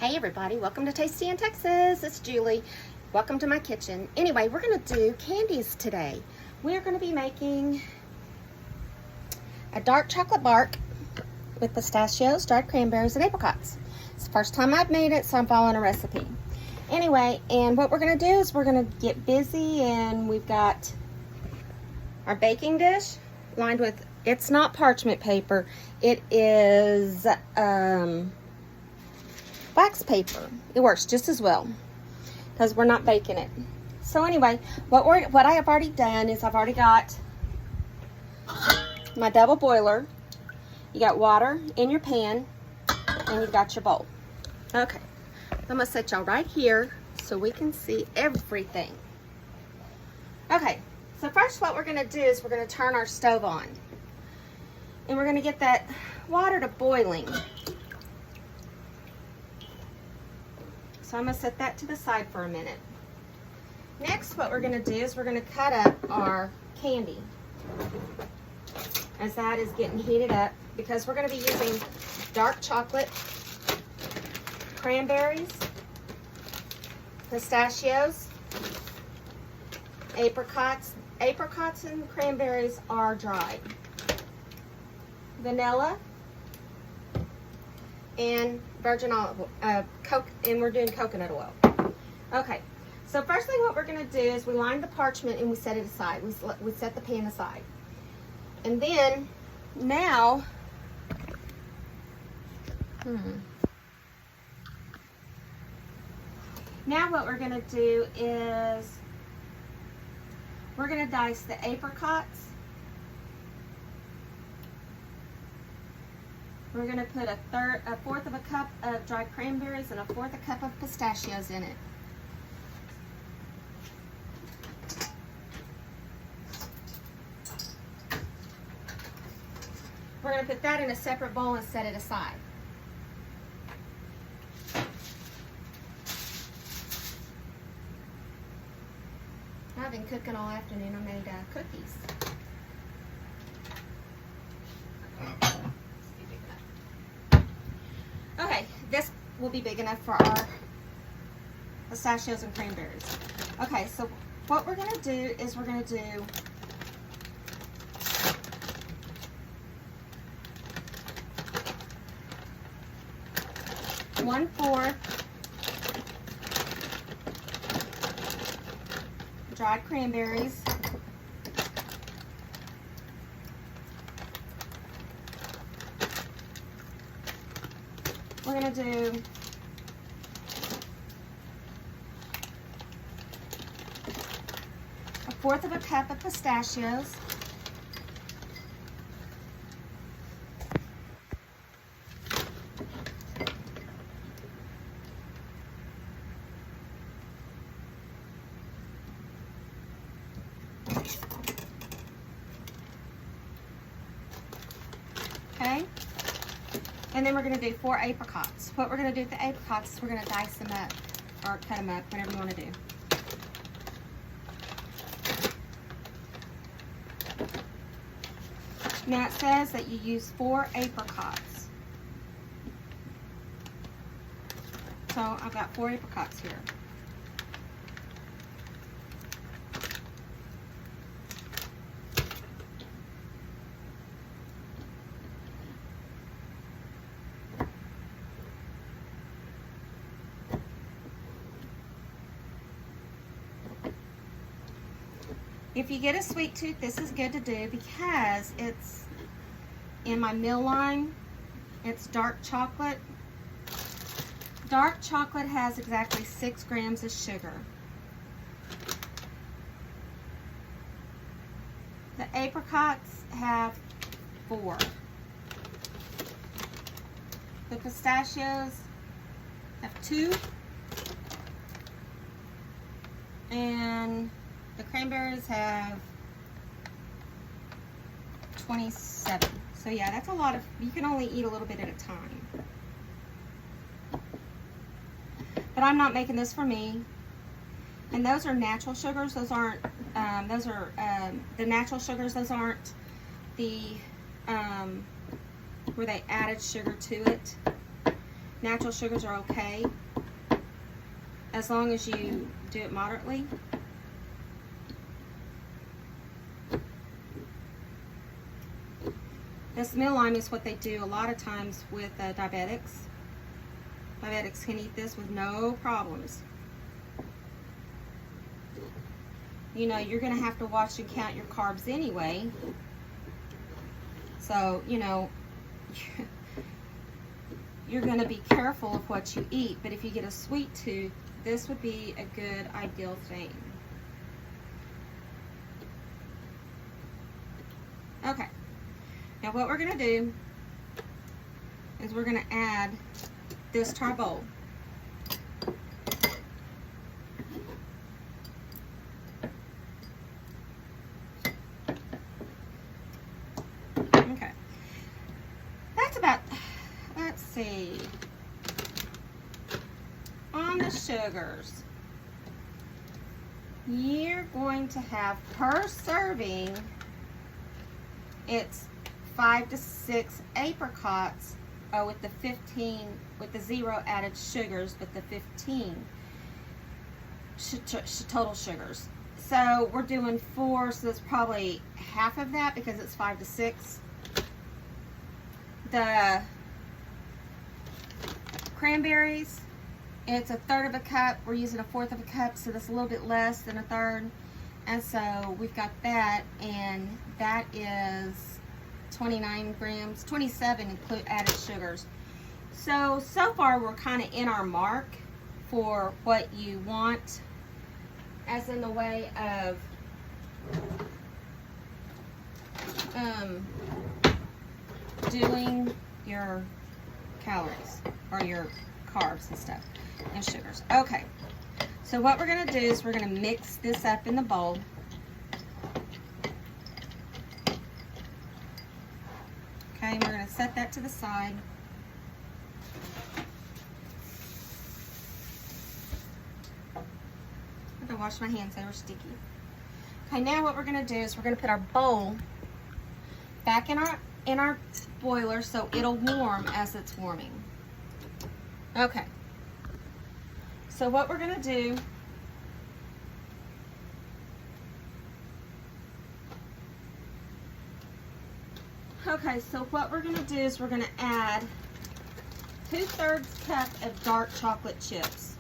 Hey everybody, welcome to Tasty in Texas. It's Julie. Welcome to my kitchen. Anyway, we're going to do candies today. We're going to be making a dark chocolate bark with pistachios, dried cranberries, and apricots. It's the first time I've made it, so I'm following a recipe. Anyway, and what we're going to do is we're going to get busy, and we've got our baking dish lined with, it's not parchment paper, it is wax paper. It works just as well because we're not baking it. So anyway, what I have already done is I've already got my double boiler. You got water in your pan and you've got your bowl. Okay, I'm gonna set y'all right here so we can see everything. Okay, so first what we're gonna do is we're gonna turn our stove on and we're gonna get that water to boiling. So I'm going to set that to the side for a minute. Next, what we're going to do is we're going to cut up our candy as that is getting heated up, because we're going to be using dark chocolate, cranberries, pistachios, apricots. Apricots and cranberries are dried. Vanilla, and virgin olive oil, and we're doing coconut oil. Okay, so first thing what we're going to do is we line the parchment and we set it aside. We set the pan aside. And then, now, now what we're going to do is we're going to dice the apricots. We're going to put a fourth of a cup of dried cranberries and a fourth a cup of pistachios in it. We're going to put that in a separate bowl and set it aside. I've been cooking all afternoon. I made cookies. Okay, this will be big enough for our pistachios and cranberries. Okay, so what we're going to do is we're going to do one-fourth dried cranberries, we're going to do a fourth of a cup of pistachios, okay? And then we're going to do 4 apricots. What we're going to do with the apricots is we're going to dice them up, or cut them up, whatever you want to do. Now it says that you use 4 apricots. So I've got 4 apricots here. If you get a sweet tooth, this is good to do because it's in my meal line. It's dark chocolate. Dark chocolate has exactly 6 grams of sugar. The apricots have 4. The pistachios have 2. And the cranberries have 27. So yeah, that's a lot of, you can only eat a little bit at a time. But I'm not making this for me. And those are natural sugars. Those aren't, those are the natural sugars. Those aren't the where they added sugar to it. natural sugars are okay as long as you do it moderately. This meal lime is what they do a lot of times with diabetics. Diabetics can eat this with no problems. You know, you're going to have to watch and count your carbs anyway. So, you know, you're going to be careful of what you eat. But if you get a sweet tooth, this would be a good, ideal thing. Okay. Now what we're going to do is we're going to add this to our bowl. Okay. That's about, let's see, on the sugars, you're going to have per serving, it's 5 to 6 apricots with the 15, with the 0 added sugars, but the 15 total sugars. So we're doing 4, so that's probably half of that because it's 5 to 6. The cranberries, it's 1/3 of a cup. We're using 1/4 of a cup, so that's a little bit less than 1/3. And so we've got that, and that is 29 grams, 27 include added sugars. So far we're kind of in our mark for what you want as in the way of doing your calories or your carbs and stuff and sugars. Okay, so what we're going to do is we're going to mix this up in the bowl. Okay, and we're going to set that to the side. I'm going to wash my hands, they were sticky. Okay, now what we're going to do is we're going to put our bowl back in our boiler so it'll warm as it's warming. Okay, so what we're going to do is we're going to add 2/3 cup of dark chocolate chips.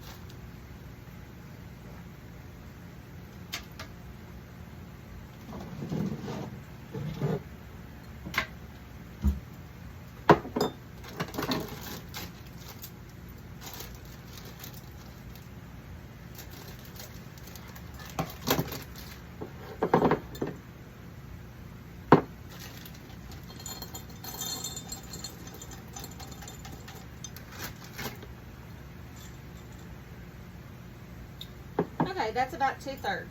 Okay, that's about 2/3.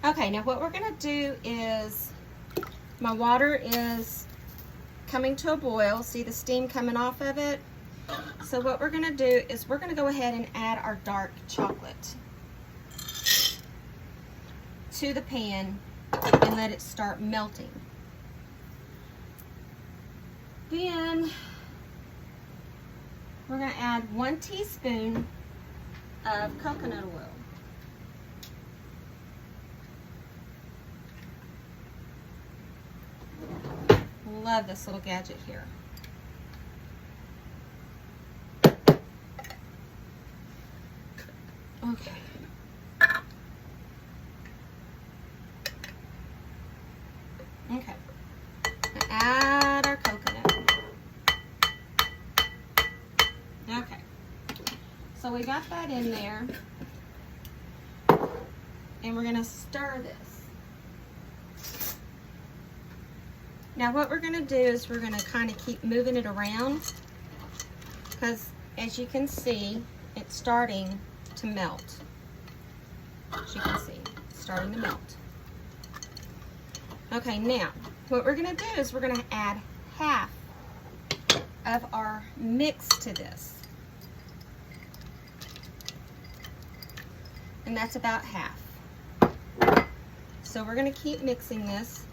Okay, now what we're going to do is, my water is coming to a boil. See the steam coming off of it? So what we're going to do is we're going to go ahead and add our dark chocolate to the pan and let it start melting. Then we're going to add 1 teaspoon of coconut oil. Love this little gadget here. Okay. Okay. Now add our coconut. Okay. So we got that in there. And we're going to stir this. Now what we're going to do is we're going to kind of keep moving it around because as you can see, it's starting to melt. As you can see, it's starting to melt. Okay, now what we're going to do is we're going to add half of our mix to this. And that's about half. So we're going to keep mixing this.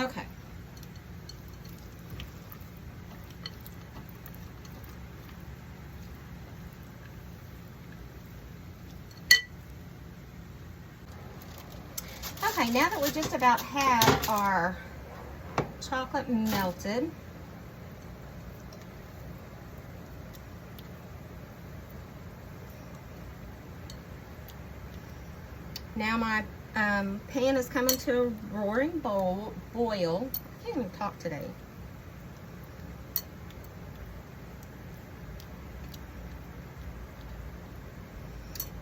Okay. Okay, now that we just about have our chocolate melted, now my pan is coming to a roaring boil. I can't even talk today.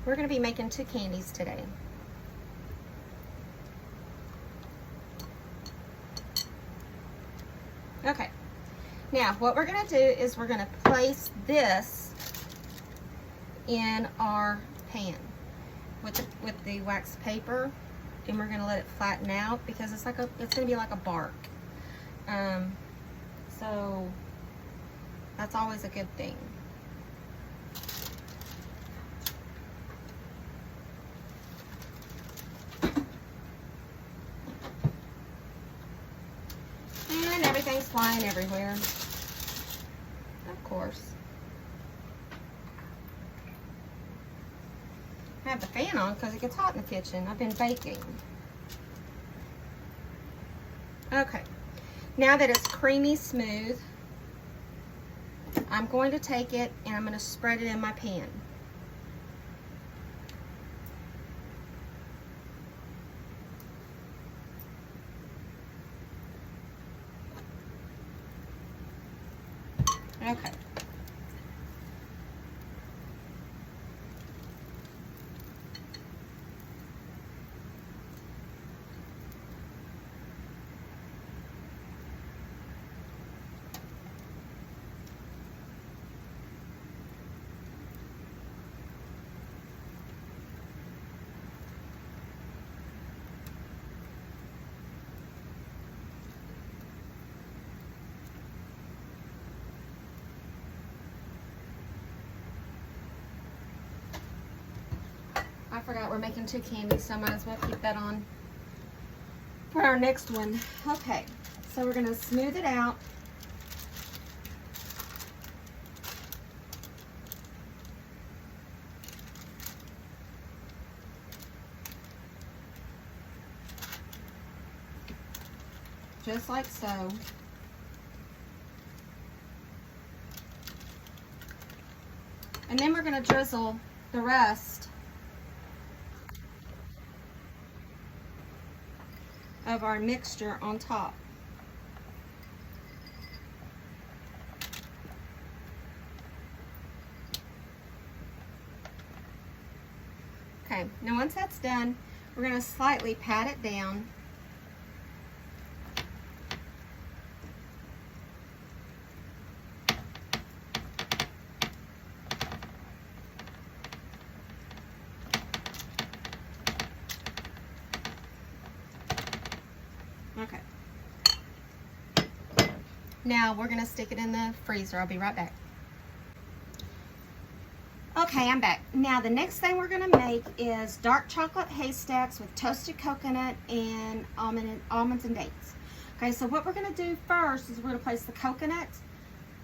We're going to be making 2 candies today. Okay, now what we're going to do is we're going to place this in our pan with the wax paper, and we're going to let it flatten out because it's going to be like a bark. So that's always a good thing. And everything's flying everywhere, of course. I have the fan on because it gets hot in the kitchen. I've been baking. Okay, now that it's creamy smooth, I'm going to take it and I'm going to spread it in my pan. Okay. I forgot we're making 2 candies, so I might as well keep that on for our next one. Okay, so we're going to smooth it out. Just like so. And then we're going to drizzle the rest of our mixture on top. Okay, now once that's done, we're going to slightly pat it down. Okay. Now we're going to stick it in the freezer. I'll be right back. Okay, I'm back. Now the next thing we're going to make is dark chocolate haystacks with toasted coconut and almonds and dates. Okay, so what we're going to do first is we're going to place the coconut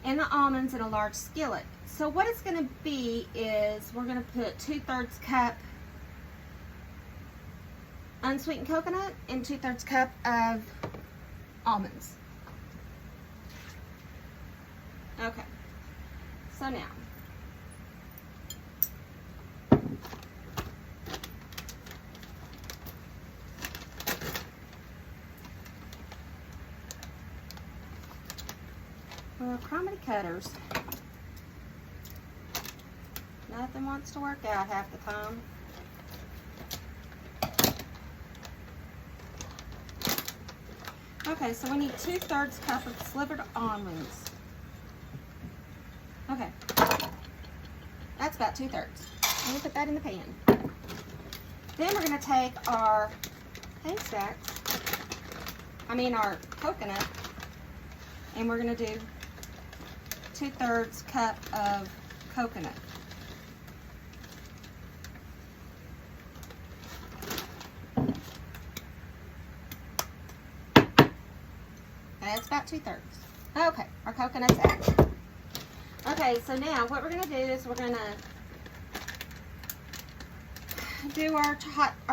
and the almonds in a large skillet. So what it's going to be is we're going to put 2/3 cup unsweetened coconut and 2/3 cup of almonds. Okay, so now well, crummy cutters, nothing wants to work out half the time. Okay, so we need 2/3 cup of slivered almonds. Okay, that's about 2/3. Let me put that in the pan. Then we're going to take our our coconut, and we're going to do 2/3 cup of coconut. That's about 2/3. Okay, our coconut's added. Okay, so now what we're going to do is we're going to do our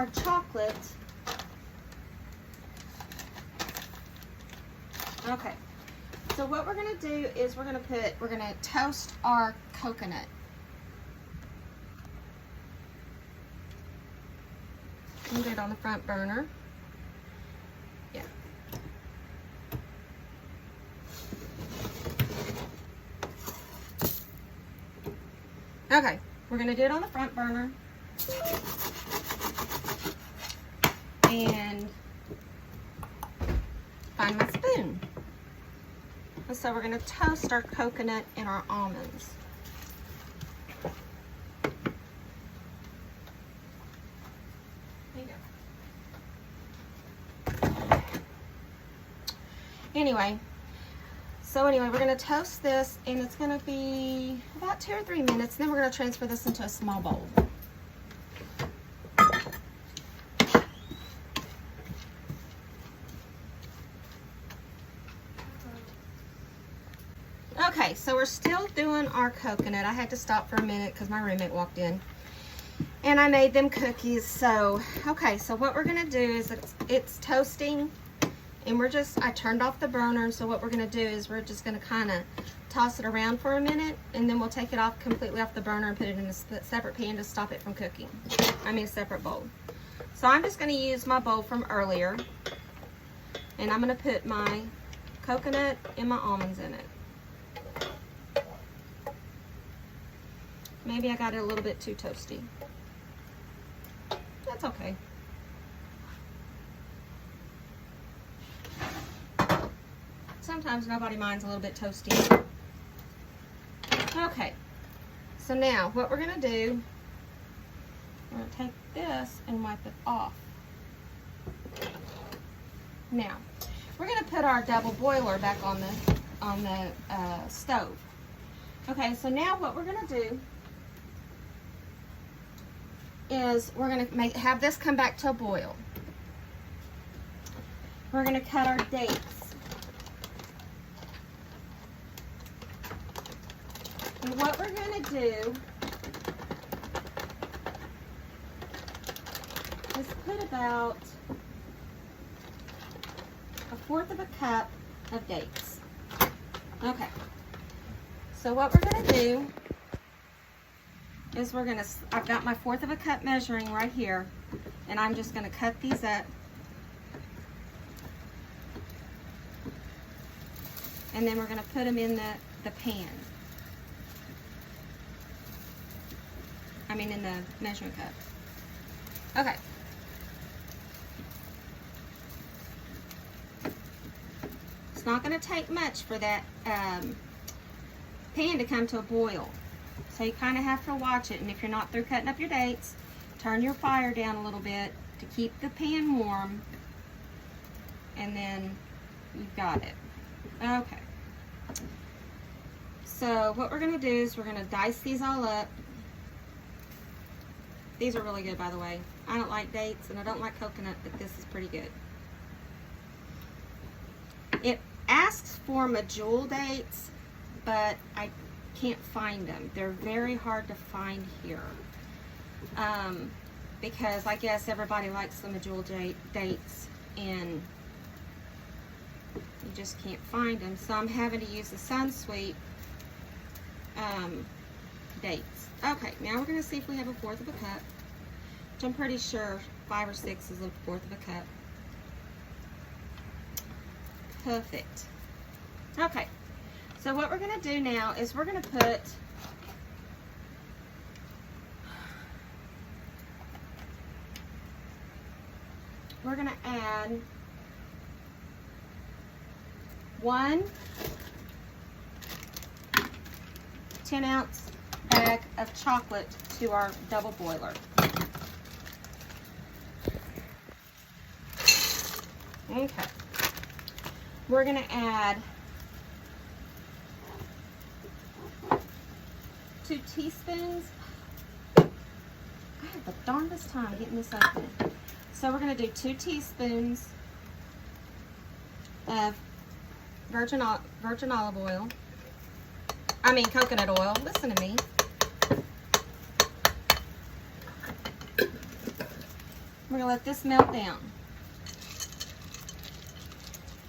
chocolate. Okay, so what we're going to do is we're going to toast our coconut. And do it on the front burner. Yeah. Okay, we're going to do it on the front burner. And find my spoon. And so we're going to toast our coconut and our almonds. There you go. Anyway, we're going to toast this, and it's going to be about 2 or 3 minutes. Then we're going to transfer this into a small bowl. Okay, so we're still doing our coconut. I had to stop for a minute because my roommate walked in. And I made them cookies. So, okay, so what we're going to do is it's toasting. And I turned off the burner. So what we're going to do is we're just going to kind of toss it around for a minute. And then we'll take it off completely off the burner and put it in a separate pan to stop it from cooking. A separate bowl. So I'm just going to use my bowl from earlier. And I'm going to put my coconut and my almonds in it. Maybe I got it a little bit too toasty. That's okay. Sometimes nobody minds a little bit toasty. Okay, so now what we're going to do, we're going to take this and wipe it off. Now, we're going to put our double boiler back on the stove. Okay, so now what we're going to do is we're going to have this come back to a boil. We're going to cut our dates. And what we're going to do is put about 1/4 of a cup of dates. Okay. So what we're going to do is I've got my 1/4 of a cup measuring right here, and I'm just going to cut these up. And then we're going to put them in the pan. In the measuring cup. Okay. It's not going to take much for that pan to come to a boil. So you kind of have to watch it, and if you're not through cutting up your dates, turn your fire down a little bit to keep the pan warm, and then you've got it. Okay. So what we're going to do is we're going to dice these all up. These are really good, by the way. I don't like dates and I don't like coconut, but this is pretty good. It asks for medjool dates, but I can't find them. They're very hard to find here. Because I guess everybody likes the medjool dates, and you just can't find them. So I'm having to use the unsweetened dates. Okay, now we're going to see if we have 1/4 of a cup, which I'm pretty sure 5 or 6 is 1/4 of a cup. Perfect. Okay, so what we're going to do now is we're going to add 1 10-ounce bag of chocolate to our double boiler. Okay. We're going to add 2 teaspoons. I have the darndest time getting this open. So we're going to do 2 teaspoons of virgin olive oil. I mean coconut oil. Listen to me. We're going to let this melt down.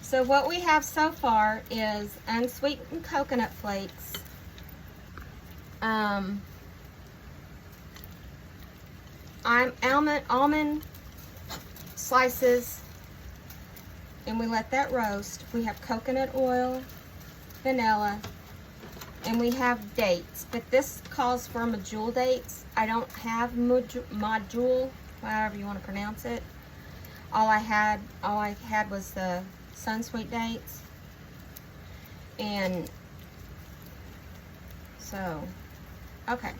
So what we have so far is unsweetened coconut flakes, almond slices, and we let that roast. We have coconut oil, vanilla, and we have dates, but this calls for medjool dates. I don't have medjool, however you want to pronounce it. All I had was the Sunsweet dates. And so, okay.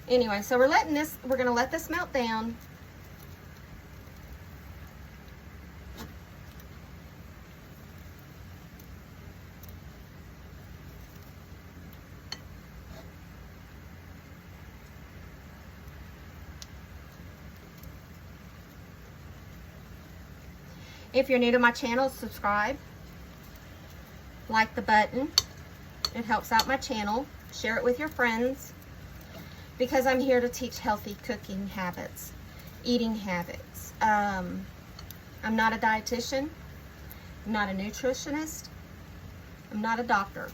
Anyway, so we're going to let this melt down. If you're new to my channel, subscribe, like the button. It helps out my channel. Share it with your friends, because I'm here to teach healthy cooking habits, eating habits. I'm not a dietitian. I'm not a nutritionist. I'm not a doctor.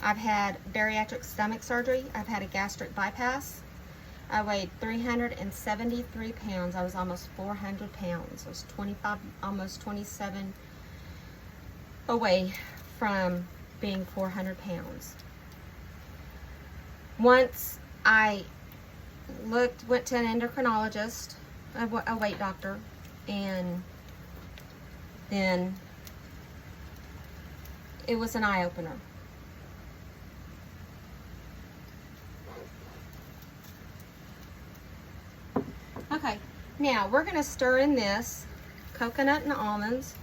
I've had bariatric stomach surgery. I've had a gastric bypass. I weighed 373 pounds. I was almost 400 pounds. I was 25, almost 27 away from being 400 pounds. Once I went to an endocrinologist, a weight doctor, and then it was an eye-opener. Okay, now we're going to stir in this coconut and almonds.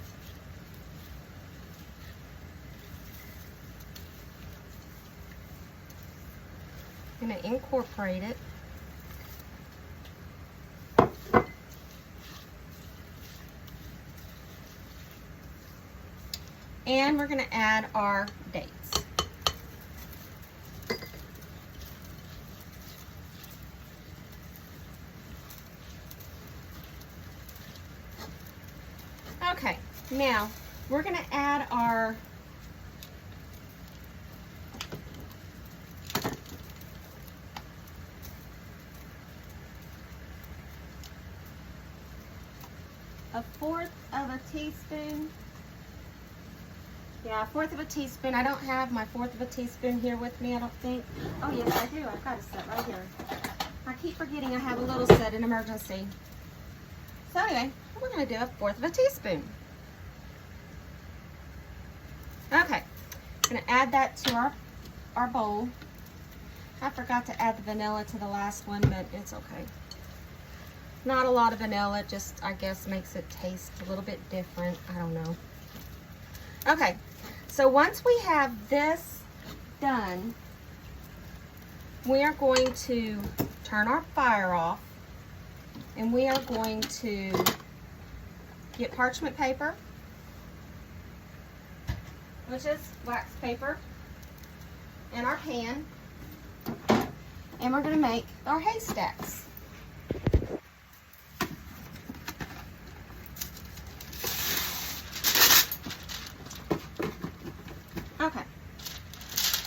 I'm going to incorporate it. And we're going to add our dates. Okay, now we're going to add our a fourth of a teaspoon. Yeah, a fourth of a teaspoon. I don't have my fourth of a teaspoon here with me, I don't think. Oh, yes, I do. I've got a set right here. I keep forgetting I have a little set in emergency. So anyway, we're going to do a fourth of a teaspoon. Okay, I'm going to add that to our bowl. I forgot to add the vanilla to the last one, but it's okay. Not a lot of vanilla, just I guess makes it taste a little bit different. I don't know. Okay, so once we have this done, we are going to turn our fire off, and we are going to get parchment paper, which is wax paper, and our pan, and we're going to make our haystacks. Okay,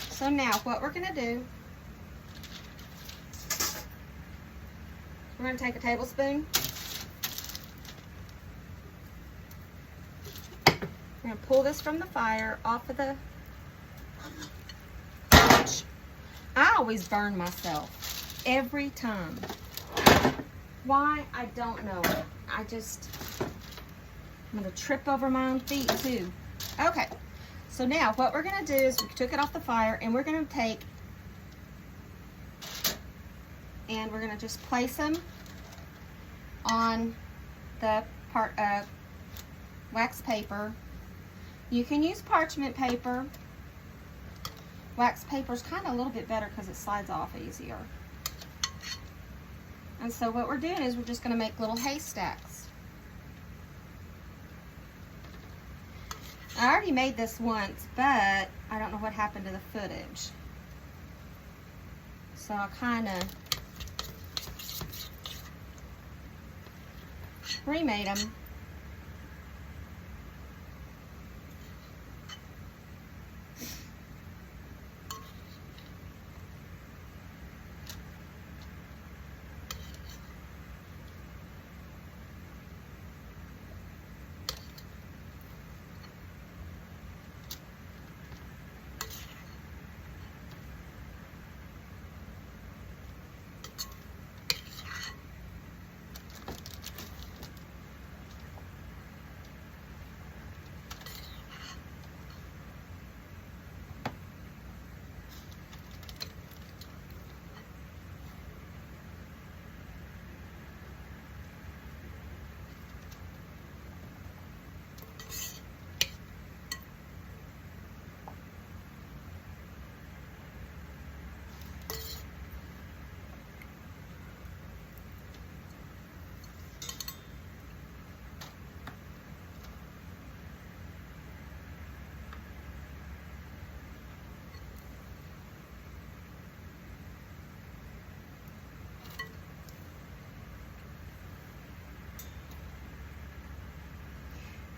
so now what we're going to do, we're going to take a tablespoon. We're going to pull this from the fire off of the torch. I always burn myself every time. Why? I don't know. I'm gonna trip over my own feet too. Okay, so now what we're gonna do is we took it off the fire and we're gonna take and we're gonna just place them on the wax paper. You can use parchment paper. Wax paper is kind of a little bit better because it slides off easier. And so what we're doing is we're just going to make little haystacks. I already made this once, but I don't know what happened to the footage. So I kind of remade them.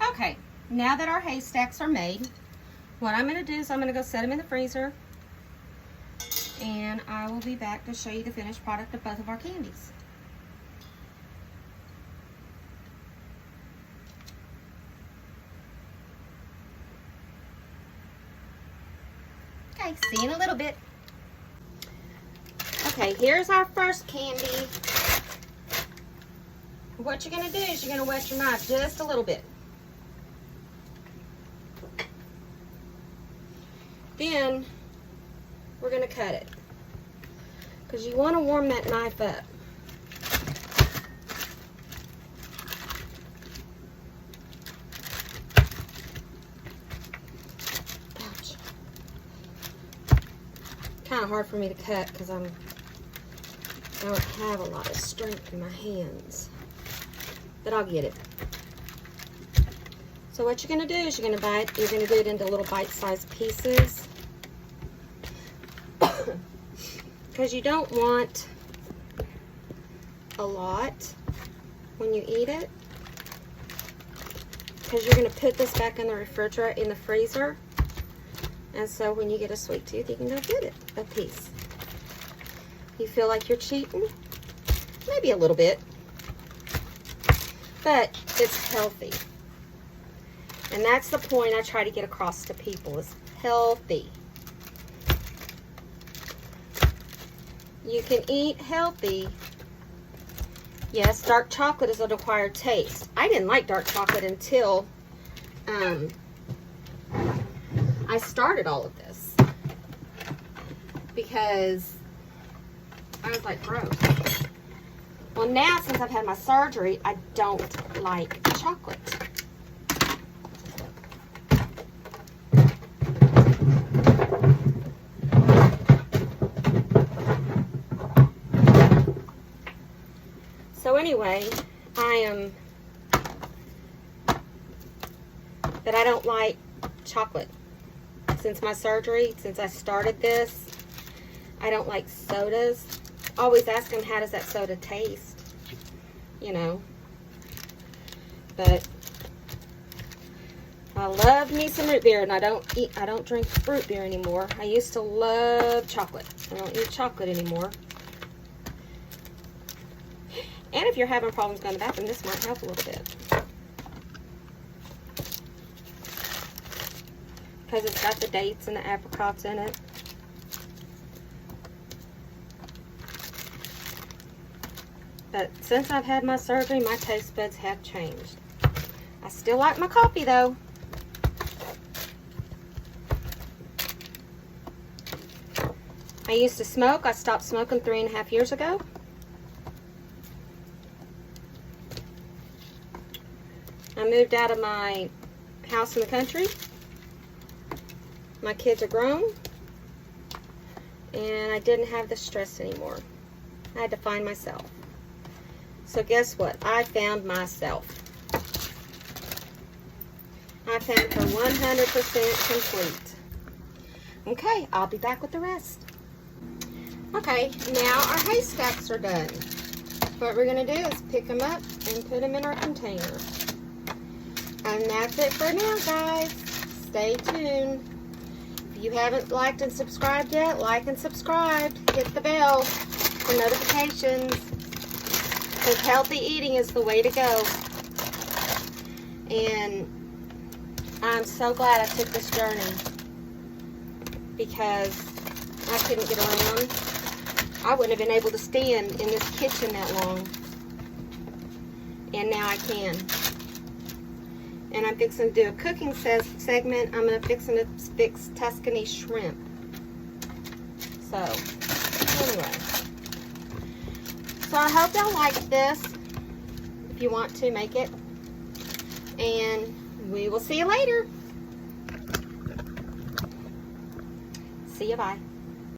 Okay, now that our haystacks are made, what I'm going to do is I'm going to go set them in the freezer, and I will be back to show you the finished product of both of our candies. Okay, see you in a little bit. Okay, here's our first candy. What you're going to do is you're going to wet your knife just a little bit. Then we're going to cut it because you want to warm that knife up. Ouch. Kind of hard for me to cut because I don't have a lot of strength in my hands, but I'll get it. So what you're going to do is you're going to do it into little bite-sized pieces. Because you don't want a lot when you eat it. Because you're going to put this back in the refrigerator, in the freezer. And so when you get a sweet tooth, you can go get it, a piece. You feel like you're cheating? Maybe a little bit. But it's healthy. And that's the point I try to get across to people, is healthy. You can eat healthy. Yes, dark chocolate is an acquired taste. I didn't like dark chocolate until I started all of this. Because I was like, gross. Well, now since I've had my surgery, I don't like chocolate. So anyway, that I don't like chocolate. Since my surgery, since I started this, I don't like sodas. Always ask them, how does that soda taste? You know. But I love me some root beer, and I don't drink fruit beer anymore. I used to love chocolate. I don't eat chocolate anymore. And if you're having problems going to the bathroom, this might help a little bit. Because it's got the dates and the apricots in it. But since I've had my surgery, my taste buds have changed. I still like my coffee though. I used to smoke. I stopped smoking 3.5 years ago. I moved out of my house in the country. My kids are grown. And I didn't have the stress anymore. I had to find myself. So guess what? I found myself. I found her 100% complete. Okay, I'll be back with the rest. Okay, now our haystacks are done. What we're going to do is pick them up and put them in our container. And that's it for now, guys. Stay tuned. If you haven't liked and subscribed yet, like and subscribe. Hit the bell for notifications. Because healthy eating is the way to go. And I'm so glad I took this journey. Because I couldn't get around. I wouldn't have been able to stand in this kitchen that long. And now I can. And I'm fixing to do a cooking segment. I'm going to fix Tuscany shrimp. So, anyway. So I hope y'all liked this. If you want to, make it. And we will see you later. See you, bye.